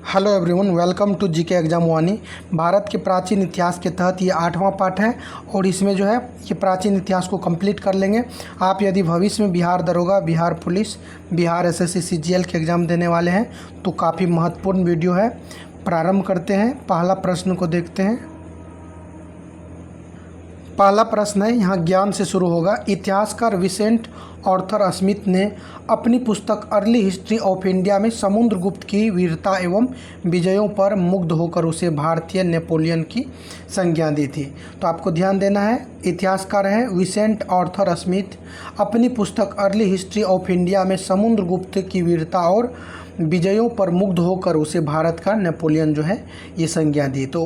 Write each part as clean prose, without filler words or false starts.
Hello everyone, welcome to GK exam Vani. Bharat के प्राचीन इतिहास के तहत ये 8वां पार्ट है और इसमें जो है ये प्राचीन इतिहास को कंप्लीट कर लेंगे। आप यदि भविष्य में बिहार दरोगा, Bihar police, Bihar SSC CGL के एग्ज़ाम देने वाले हैं तो काफ़ी महत्वपूर्ण वीडियो है। प्रारंभ करते हैं, पहला प्रश्न को देखते हैं। पहला प्रश्न है, यहाँ ज्ञान से शुरू होगा। इतिहासकार विसेंट आर्थर स्मिथ ने अपनी पुस्तक अर्ली हिस्ट्री ऑफ इंडिया में समुद्रगुप्त की वीरता एवं विजयों पर मुग्ध होकर उसे भारतीय नेपोलियन की संज्ञा दी थी। तो आपको ध्यान देना है, इतिहासकार है विसेंट आर्थर स्मिथ। अपनी पुस्तक अर्ली हिस्ट्री ऑफ इंडिया में समुद्रगुप्त की वीरता और विजयों पर मुग्ध होकर उसे भारत का नेपोलियन जो है ये संज्ञा दी। तो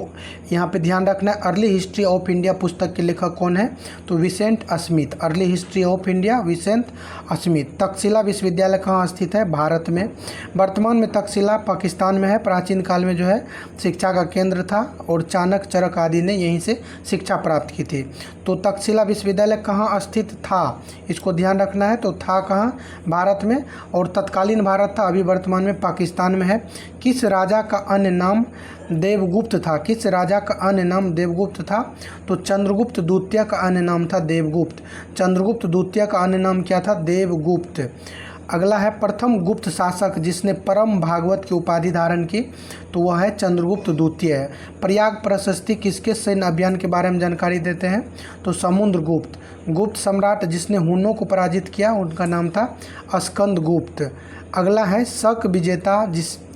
यहाँ पे ध्यान रखना है, अर्ली हिस्ट्री ऑफ इंडिया पुस्तक के लेखक कौन है तो Vincent Smith. Early history of India Vincent Smith. Takshashila विश्वविद्यालय कहाँ स्थित है? भारत में। वर्तमान में तक्षशिला पाकिस्तान में है। प्राचीन काल में जो है शिक्षा का केंद्र था और चाणक्य, चरक आदि ने यहीं से शिक्षा प्राप्त की थी। तो तक्षशिला विश्वविद्यालय कहाँ स्थित था, इसको ध्यान रखना है। तो था कहाँ? भारत में। और तत्कालीन भारत था, अभी वर्तमान में पाकिस्तान में है। किस राजा का अन्य नाम देवगुप्त था? किस राजा का अन्य नाम देवगुप्त था? तो चंद्रगुप्त द्वितीय का अन्य नाम था देवगुप्त। चंद्रगुप्त द्वितीय का अन्य नाम क्या था? देवगुप्त। अगला है, प्रथम गुप्त शासक जिसने परम भागवत की उपाधि धारण की तो वह है चंद्रगुप्त द्वितीय। प्रयाग प्रशस्ति किसके सैन्य अभियान के बारे में जानकारी देते हैं तो समुद्रगुप्त। गुप्त सम्राट जिसने हुनों को पराजित किया उनका नाम था स्कंदगुप्त। अगला है, शक विजेता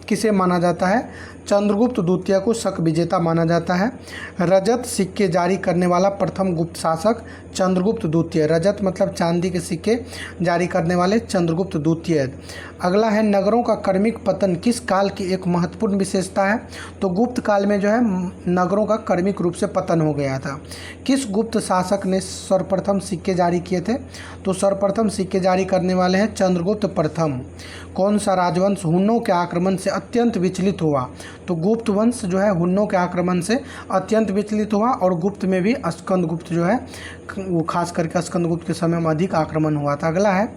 किसे माना जाता है? चंद्रगुप्त द्वितीय को शक विजेता माना जाता है। रजत सिक्के जारी करने वाला प्रथम गुप्त शासक चंद्रगुप्त द्वितीय। रजत मतलब चांदी के सिक्के जारी करने वाले चंद्रगुप्त द्वितीय। अगला है, नगरों का क्रमिक पतन किस काल की एक महत्वपूर्ण विशेषता है? तो गुप्त काल में जो है नगरों का क्रमिक रूप से पतन हो गया था। किस गुप्त शासक ने सर्वप्रथम सिक्के जारी किए थे? तो सर्वप्रथम सिक्के जारी करने वाले हैं चंद्रगुप्त प्रथम। कौन सा राजवंश हुन्नों के आक्रमण से अत्यंत विचलित हुआ? तो गुप्त वंश जो है हुन्नों के आक्रमण से अत्यंत विचलित हुआ और गुप्त में भी स्कंदगुप्त जो है वो खास करके स्कंदगुप्त के समय में अधिक आक्रमण हुआ था। अगला है,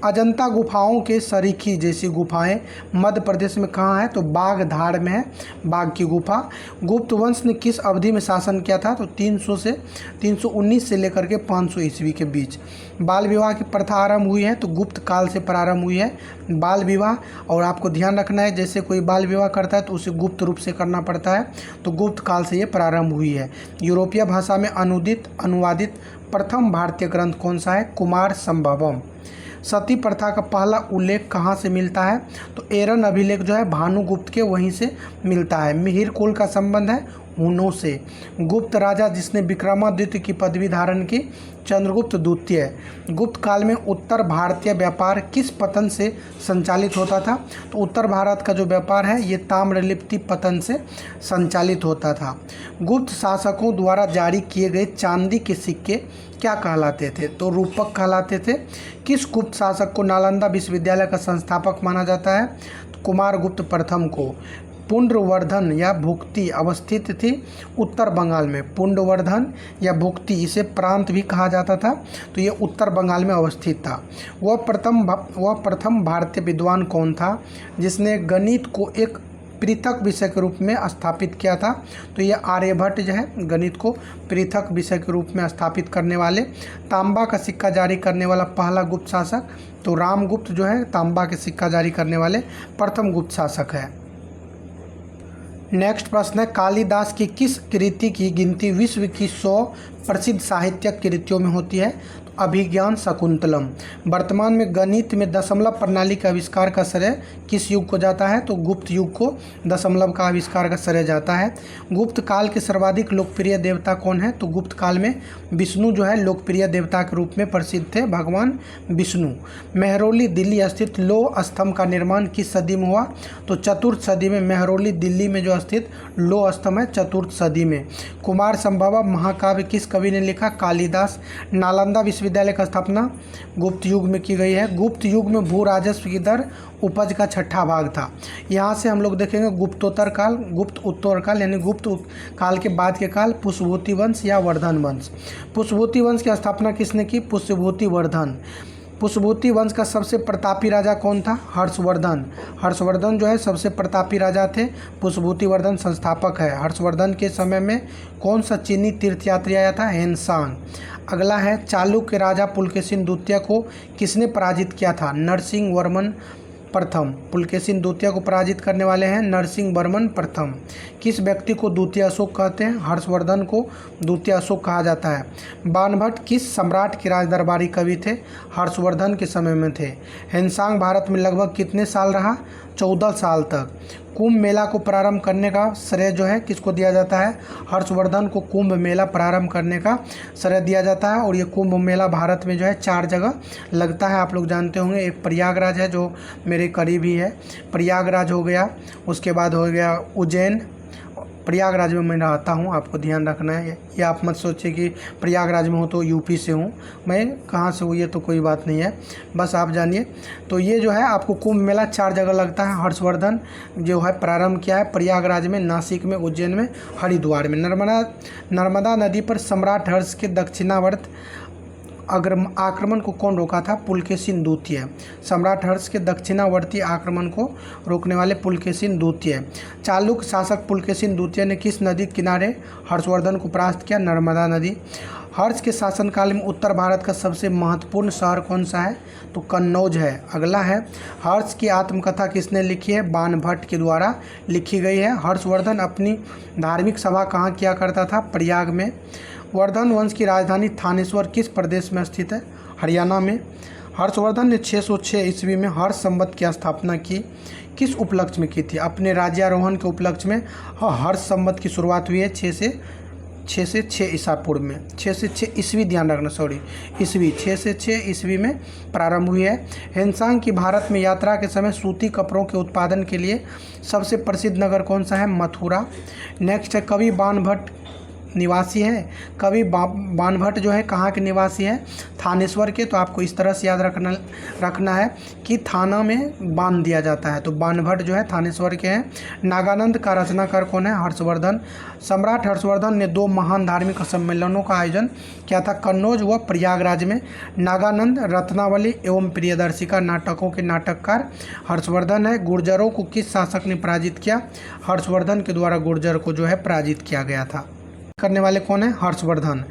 अजंता गुफाओं के सरीखी जैसी गुफाएं मध्य प्रदेश में कहाँ है? तो बागधाड़ में है, बाघ की गुफा। गुप्त वंश ने किस अवधि में शासन किया था? तो 319 से लेकर के 500 ईस्वी के बीच। बाल विवाह की प्रथा आरंभ हुई है तो गुप्त काल से प्रारंभ हुई है बाल विवाह। और आपको ध्यान रखना है, जैसे कोई बाल विवाह करता है तो उसे गुप्त रूप से करना पड़ता है, तो गुप्त काल से ये प्रारंभ हुई है। यूरोपीय भाषा में अनुवादित प्रथम भारतीय ग्रंथ कौन सा है? कुमार संभवम। सती प्रथा का पहला उल्लेख कहाँ से मिलता है? तो एरन अभिलेख जो है भानुगुप्त के वहीं से मिलता है। मिहिर कुल का संबंध है हुनों से। गुप्त राजा जिसने विक्रमादित्य की पदवी धारण की चंद्रगुप्त द्वितीय। गुप्त काल में उत्तर भारतीय व्यापार किस पतन से संचालित होता था? तो उत्तर भारत का जो व्यापार है ये ताम्रलिप्ति पतन से संचालित होता था। गुप्त शासकों द्वारा जारी किए गए चांदी के सिक्के क्या कहलाते थे? तो रूपक कहलाते थे। किस गुप्त शासक को नालंदा विश्वविद्यालय का संस्थापक माना जाता है? तो कुमारगुप्त प्रथम को। पुंड्रवर्धन या भुक्ति अवस्थित थी उत्तर बंगाल में। पुंड्रवर्धन या भुक्ति, इसे प्रांत भी कहा जाता था, तो ये उत्तर बंगाल में अवस्थित था। वह प्रथम भारतीय विद्वान कौन था जिसने गणित को एक पृथक विषय के रूप में स्थापित किया था? तो ये आर्यभट्ट जो है गणित को पृथक विषय के रूप में स्थापित करने वाले। तांबा का सिक्का जारी करने वाला पहला गुप्त शासक तो रामगुप्त जो है तांबा के सिक्का जारी करने वाले प्रथम गुप्त शासक है। नेक्स्ट प्रश्न है, कालिदास की किस कृति की गिनती विश्व की 100 प्रसिद्ध साहित्यिक कृतियों में होती है? तो अभिज्ञान शाकुंतलम। वर्तमान में गणित में दशमलव प्रणाली का आविष्कार का श्रेय किस युग को जाता है? तो गुप्त युग को दशमलव का आविष्कार का श्रेय जाता है। गुप्त काल के सर्वाधिक लोकप्रिय देवता कौन है? तो गुप्त काल में विष्णु जो है लोकप्रिय देवता के रूप में प्रसिद्ध थे, भगवान विष्णु। मेहरौली दिल्ली स्थित लौह स्तंभ का निर्माण किस सदी में हुआ? तो चतुर्थ सदी में। मेहरौली दिल्ली में जो स्थित लौह स्तंभ है चतुर्थ सदी में। कुमार संभव महाकाव्य किस कवि ने लिखा? कालिदास। नालंदा विश्वविद्यालय का स्थापना गुप्त युग में की गई है। गुप्त युग में भू राजस्व की दर उपज का 6ठा भाग था। यहाँ से हम लोग देखेंगे गुप्तोत्तर काल, गुप्त उत्तर काल यानी गुप्त काल के बाद के काल पुष्यभूति वंश या वर्धन वंश। पुष्यभूति वंश की स्थापना किसने की? पुष्यभूति वर्धन। पुष्यभूति वंश का सबसे प्रतापी राजा कौन था? हर्षवर्धन। हर्षवर्धन जो है सबसे प्रतापी राजा थे। पुष्यभूति वर्धन संस्थापक है। हर्षवर्धन के समय में कौन सा चीनी तीर्थयात्री आया था? हेनसांग। अगला है चालुक्य राजा पुलकेशिन द्वितीय को किसने पराजित किया था? नरसिंह वर्मन प्रथम। पुलकेशिन द्वितीय को पराजित करने वाले हैं नरसिंह वर्मन प्रथम। किस व्यक्ति को द्वितीय अशोक कहते हैं? हर्षवर्धन को द्वितीय अशोक कहा जाता है। बाणभट्ट किस सम्राट के राजदरबारी कवि थे? हर्षवर्धन के समय में थे। हेनसांग भारत में लगभग कितने साल रहा? 14 साल तक। कुंभ मेला को प्रारंभ करने का श्रेय जो है किसको दिया जाता है? हर्षवर्धन को कुंभ मेला प्रारंभ करने का श्रेय दिया जाता है। और ये कुंभ मेला भारत में जो है 4 जगह लगता है, आप लोग जानते होंगे। एक प्रयागराज है जो मेरे करीब ही है, प्रयागराज हो गया। उसके बाद हो गया उज्जैन। प्रयागराज में मैं रहता हूँ, आपको ध्यान रखना है। ये आप मत सोचिए कि प्रयागराज में हूँ तो यूपी से हूँ, मैं कहाँ से हूँ ये तो कोई बात नहीं है, बस आप जानिए। तो ये जो है आपको कुंभ मेला 4 जगह लगता है। हर्षवर्धन जो है प्रारंभ किया है प्रयागराज में, नासिक में, उज्जैन में, हरिद्वार में। नर्मदा नदी पर सम्राट हर्ष के दक्षिणावर्त आक्रमण को कौन रोका था? पुलकेशिन द्वितीय। सम्राट हर्ष के दक्षिणावर्ती आक्रमण को रोकने वाले पुलकेशिन द्वितीय। चालुक्य शासक पुलकेशिन द्वितीय ने किस नदी किनारे हर्षवर्धन को परास्त किया? नर्मदा नदी। हर्ष के शासनकाल में उत्तर भारत का सबसे महत्वपूर्ण शहर कौन सा है? तो कन्नौज है। अगला है हर्ष की आत्मकथा किसने लिखी है? बाणभट्ट के द्वारा लिखी गई है। हर्षवर्धन अपनी धार्मिक सभा कहाँ किया करता था? प्रयाग में। वर्धन वंश की राजधानी थानेश्वर किस प्रदेश में स्थित है? हरियाणा में। हर्षवर्धन ने 606 ईस्वी में हर्ष संवत की स्थापना की, किस उपलक्ष्य में की थी? अपने राज्यारोहण के उपलक्ष्य में हर्ष संवत की शुरुआत हुई है 6 से 6 ईसा पूर्व में। 6 से 6 ईस्वी, ध्यान रखना, सॉरी ईस्वी, 6 से 6 ईस्वी में प्रारंभ हुई है। हेनसांग की भारत में यात्रा के समय सूती कपड़ों के उत्पादन के लिए सबसे प्रसिद्ध नगर कौन सा है? मथुरा। नेक्स्ट है कवि बाणभट्ट निवासी है। कवि बाणभट्ट जो है कहाँ के निवासी है? थानेश्वर के। तो आपको इस तरह से याद रखना है कि थाना में बांध दिया जाता है, तो बाणभट्ट जो है थानेश्वर के हैं। नागानंद का रचनाकार कौन है? हर्षवर्धन। सम्राट हर्षवर्धन ने 2 महान धार्मिक सम्मेलनों का आयोजन किया था, कन्नौज व प्रयागराज में। नागानंद रत्नावली एवं प्रियदर्शिका नाटकों के नाटककार हर्षवर्धन है। गुर्जरों को किस शासक ने पराजित किया? हर्षवर्धन के द्वारा गुर्जर को जो है पराजित किया गया था। करने वाले कौन है? हर्षवर्धन।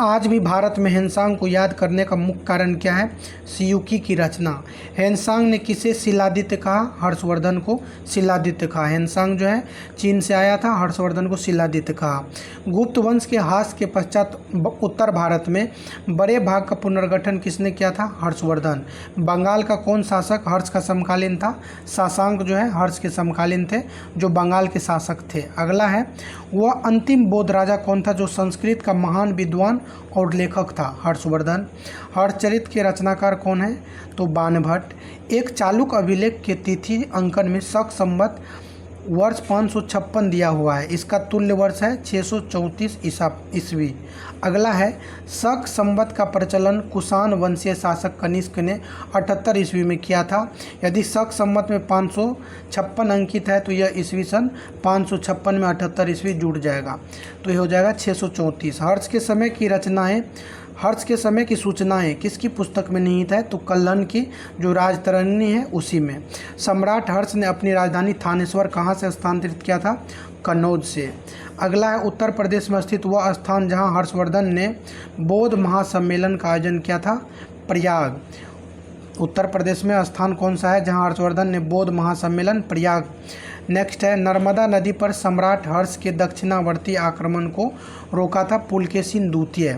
आज भी भारत में हेनसांग को याद करने का मुख्य कारण क्या है? सियुकी की रचना। हेनसांग ने किसे शिलादित्य कहा? हर्षवर्धन को शिलादित्य कहा। हेनसांग जो है चीन से आया था, हर्षवर्धन को शिलादित्य कहा। गुप्त वंश के ह्रास के पश्चात उत्तर भारत में बड़े भाग का पुनर्गठन किसने किया था? हर्षवर्धन। बंगाल का कौन शासक हर्ष का समकालीन था? शशांक जो है हर्ष के समकालीन थे, जो बंगाल के शासक थे। अगला है वह अंतिम बौद्ध राजा कौन था जो संस्कृत का महान विद्वान और लेखक था? हर्षवर्धन। हर्षचरित के रचनाकार कौन है? तो बाणभट्ट। एक चालुक्य अभिलेख के तिथि अंकन में शक संवत वर्ष 556 दिया हुआ है, इसका तुल्य वर्ष है 634 ईस्वी। अगला है शक संवत का प्रचलन कुषाण वंशीय शासक कनिष्क ने 78 ईस्वी में किया था। यदि शक संवत में 556 अंकित है तो यह ईस्वी सन 556 में 78 ईस्वी जुड़ जाएगा, तो यह हो जाएगा 634। हर्ष के समय की रचनाएं, हर्ष के समय की सूचनाएं किसकी पुस्तक में निहित है? तो कल्हण की, जो राजतरणी है उसी में। सम्राट हर्ष ने अपनी राजधानी थानेश्वर कहाँ से स्थानांतरित किया था? कन्नौज से। अगला है उत्तर प्रदेश में स्थित वह स्थान जहां हर्षवर्धन ने बौद्ध महासम्मेलन का आयोजन किया था? प्रयाग। उत्तर प्रदेश में स्थान कौन सा है जहां हर्षवर्धन ने बौद्ध महासम्मेलन? प्रयाग। नेक्स्ट है नर्मदा नदी पर सम्राट हर्ष के दक्षिणावर्ती आक्रमण को रोका था पुलकेशिन द्वितीय।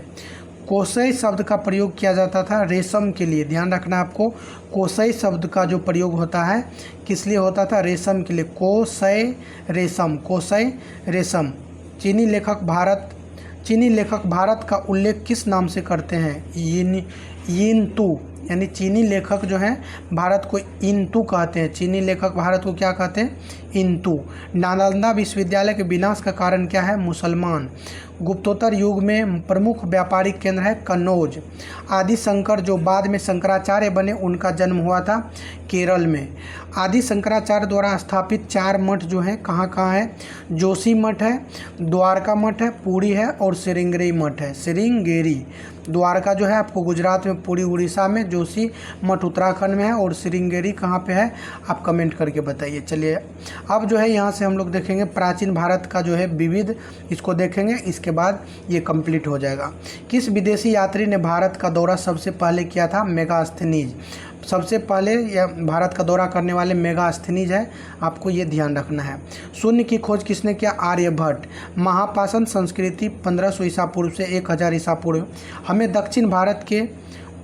कोसई शब्द का प्रयोग किया जाता था रेशम के लिए, ध्यान रखना आपको। कोसई शब्द का जो प्रयोग होता है किस लिए होता था? रेशम के लिए। कोसई रेशम, कोसई रेशम। चीनी लेखक भारत का उल्लेख किस नाम से करते हैं? यिनतू, यानी चीनी लेखक जो हैं भारत को इनतू कहते हैं। चीनी लेखक भारत को क्या कहते हैं? इंतु नालंदा विश्वविद्यालय के विनाश का कारण क्या है? मुसलमान। गुप्तोत्तर युग में प्रमुख व्यापारिक केंद्र है कन्नौज। आदि शंकर जो बाद में शंकराचार्य बने, उनका जन्म हुआ था केरल में। आदि शंकराचार्य द्वारा स्थापित 4 मठ जो हैं कहाँ कहाँ है? जोशी मठ है, द्वारका मठ है, पुरी है और श्रृंगेरी मठ है। श्रृंगेरी, द्वारका जो है आपको गुजरात में, पुरी उड़ीसा में, जोशी मठ उत्तराखंड में है और श्रृंगेरी कहाँ पे है आप कमेंट करके बताइए। चलिए अब जो है यहाँ से हम लोग देखेंगे प्राचीन भारत का जो है विविध, इसको देखेंगे, इसके बाद ये कंप्लीट हो जाएगा। किस विदेशी यात्री ने भारत का दौरा सबसे पहले किया था? मेगास्थनीज। सबसे पहले यह भारत का दौरा करने वाले मेगास्थनीज है, आपको ये ध्यान रखना है। शून्य की खोज किसने किया? आर्यभट्ट। महापाषाण संस्कृति 1500 ईसा पूर्व से 1000 ईसा पूर्व हमें दक्षिण भारत के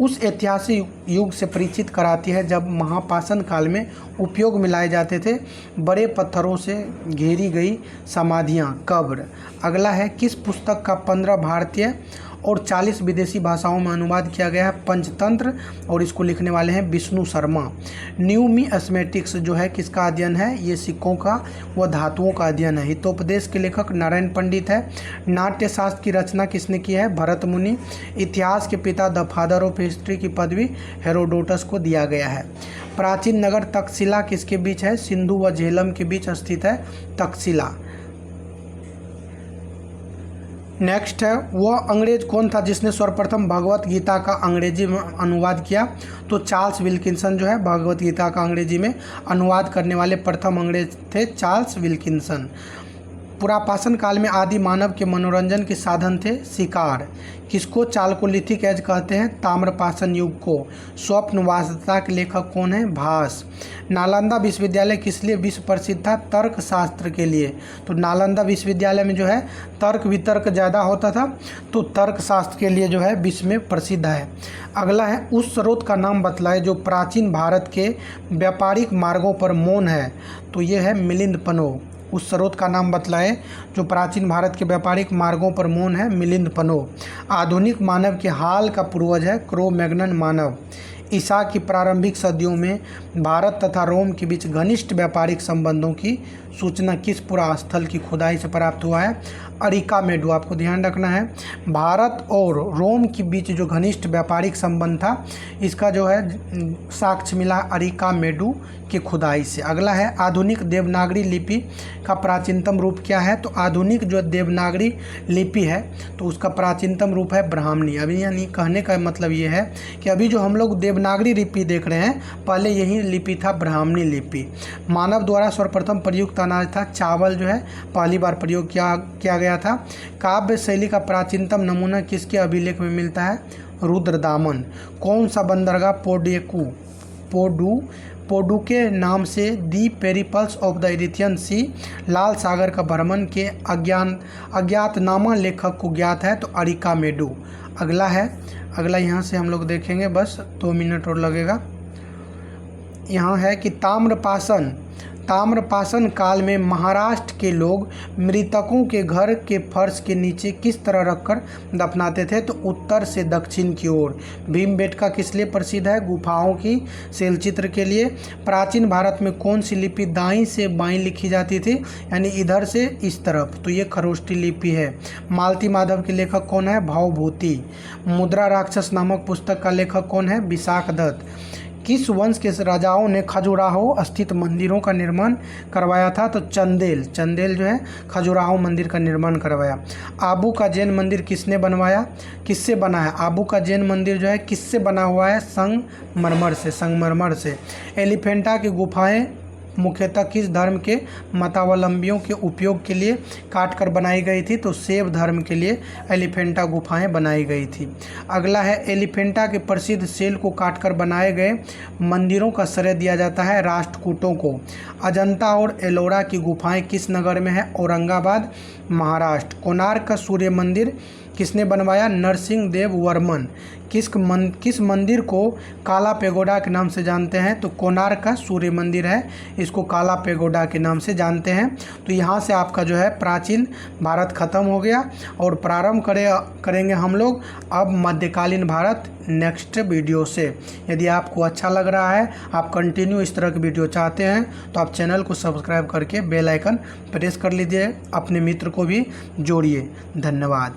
उस ऐतिहासिक युग से परिचित कराती है जब महापाषाण काल में उपयोग में लाए जाते थे बड़े पत्थरों से घेरी गई समाधियाँ, कब्र। अगला है किस पुस्तक का 15 भारतीय और 40 विदेशी भाषाओं में अनुवाद किया गया है? पंचतंत्र, और इसको लिखने वाले हैं विष्णु शर्मा। न्यूमिस्मेटिक्स जो है किसका अध्ययन है? ये सिक्कों का व धातुओं का अध्ययन है। हितोपदेश के लेखक नारायण पंडित है। नाट्यशास्त्र की रचना किसने की है? भरत मुनि। इतिहास के पिता द फादर ऑफ हिस्ट्री की पदवी हेरोडोटस को दिया गया है। प्राचीन नगर तक्षशिला किसके बीच है? सिंधु व झेलम के बीच स्थित है तक्षशिला। नेक्स्ट है वह अंग्रेज कौन था जिसने सर्वप्रथम भगवत गीता का अंग्रेजी में अनुवाद किया? तो चार्ल्स विल्किंसन जो है भगवत गीता का अंग्रेजी में अनुवाद करने वाले प्रथम अंग्रेज थे चार्ल्स विल्किंसन। पुरापाषाण काल में आदि मानव के मनोरंजन के साधन थे शिकार। किसको चालकोलिथिक एज कहते हैं? ताम्रपाषाण युग को। स्वप्न वास्तवता के लेखक कौन है? भास। नालंदा विश्वविद्यालय किस लिए विश्व प्रसिद्ध था? तर्क शास्त्र के लिए। तो नालंदा विश्वविद्यालय में जो है तर्क वितर्क ज़्यादा होता था, तो तर्क शास्त्र के लिए जो है विश्व में प्रसिद्ध है। अगला है उस स्रोत का नाम बतलाए जो प्राचीन भारत के व्यापारिक मार्गों पर मौन है। तो ये है मिलिंद पनो। उस स्रोत का नाम बतलाए जो प्राचीन भारत के व्यापारिक मार्गों पर मौन है, मिलिंद पनो। आधुनिक मानव के हाल का पूर्वज है क्रो मैग्नन मानव। ईसा की प्रारंभिक सदियों में भारत तथा रोम के बीच घनिष्ठ व्यापारिक संबंधों की सूचना किस पुरास्थल की खुदाई से प्राप्त हुआ है? अरिका मेडू। आपको ध्यान रखना है भारत और रोम के बीच जो घनिष्ठ व्यापारिक संबंध था, इसका जो है साक्ष्य मिला अरिका मेडू की खुदाई से। अगला है आधुनिक देवनागरी लिपि का प्राचीनतम रूप क्या है? तो आधुनिक जो देवनागरी लिपि है तो उसका प्राचीनतम रूप है ब्राह्मणी। अभी यानी कहने का मतलब ये है कि अभी जो हम लोग देवनागरी लिपि देख रहे हैं, पहले यही लिपि था ब्राह्मणी लिपि। मानव द्वारा सर्वप्रथम प्रयुक्त अनाज था चावल, जो है पहली बार प्रयोग किया गया था। काव्य शैली का प्राचीनतम नमूना किसके अभिलेख में मिलता है? रुद्रदामन। कौन सा बंदरगाह पोडू के नाम से दी पेरिपल्स ऑफ द इरिथियन सी, लाल सागर का भ्रमण के अज्ञातनामा लेखक को ज्ञात है? तो अरिका मेडू। अगला यहाँ से हम लोग देखेंगे, बस 2 मिनट और लगेगा। यहाँ है कि ताम्रपाषाण काल में महाराष्ट्र के लोग मृतकों के घर के फर्श के नीचे किस तरह रखकर दफनाते थे? तो उत्तर से दक्षिण की ओर। भीमबेटका किस लिए प्रसिद्ध है? गुफाओं की शैलचित्र के लिए। प्राचीन भारत में कौन सी लिपि दाईं से बाईं लिखी जाती थी, यानी इधर से इस तरफ? तो ये खरोष्टी लिपि है। मालती माधव के लेखक कौन है? भावभूति। मुद्रा राक्षस नामक पुस्तक का लेखक कौन है? विशाख दत्त। किस वंश के राजाओं ने खजुराहो स्थित मंदिरों का निर्माण करवाया था? तो चंदेल जो है खजुराहो मंदिर का निर्माण करवाया। आबू का जैन मंदिर किसने बनवाया? किससे बना है? आबू का जैन मंदिर जो है किससे बना हुआ है? संगमरमर से। एलिफेंटा की गुफाएं मुख्यतः किस धर्म के मतावलंबियों के उपयोग के लिए काटकर बनाई गई थी? तो शैव धर्म के लिए एलिफेंटा गुफाएं बनाई गई थी। अगला है एलिफेंटा के प्रसिद्ध सेल को काटकर बनाए गए मंदिरों का श्रेय दिया जाता है राष्ट्रकूटों को। अजंता और एलोरा की गुफाएं किस नगर में है? औरंगाबाद, महाराष्ट्र। कोणार्क का सूर्य मंदिर किसने बनवाया? नरसिंह देव वर्मन। किस मंदिर को काला पेगोडा के नाम से जानते हैं? तो कोणार्क का सूर्य मंदिर है, इसको काला पेगोडा के नाम से जानते हैं। तो यहाँ से आपका जो है प्राचीन भारत खत्म हो गया और प्रारंभ करेंगे हम लोग अब मध्यकालीन भारत नेक्स्ट वीडियो से। यदि आपको अच्छा लग रहा है, आप कंटिन्यू इस तरह की वीडियो चाहते हैं, तो आप चैनल को सब्सक्राइब करके बेल आइकन प्रेस कर लीजिए, अपने मित्र को भी जोड़िए। धन्यवाद।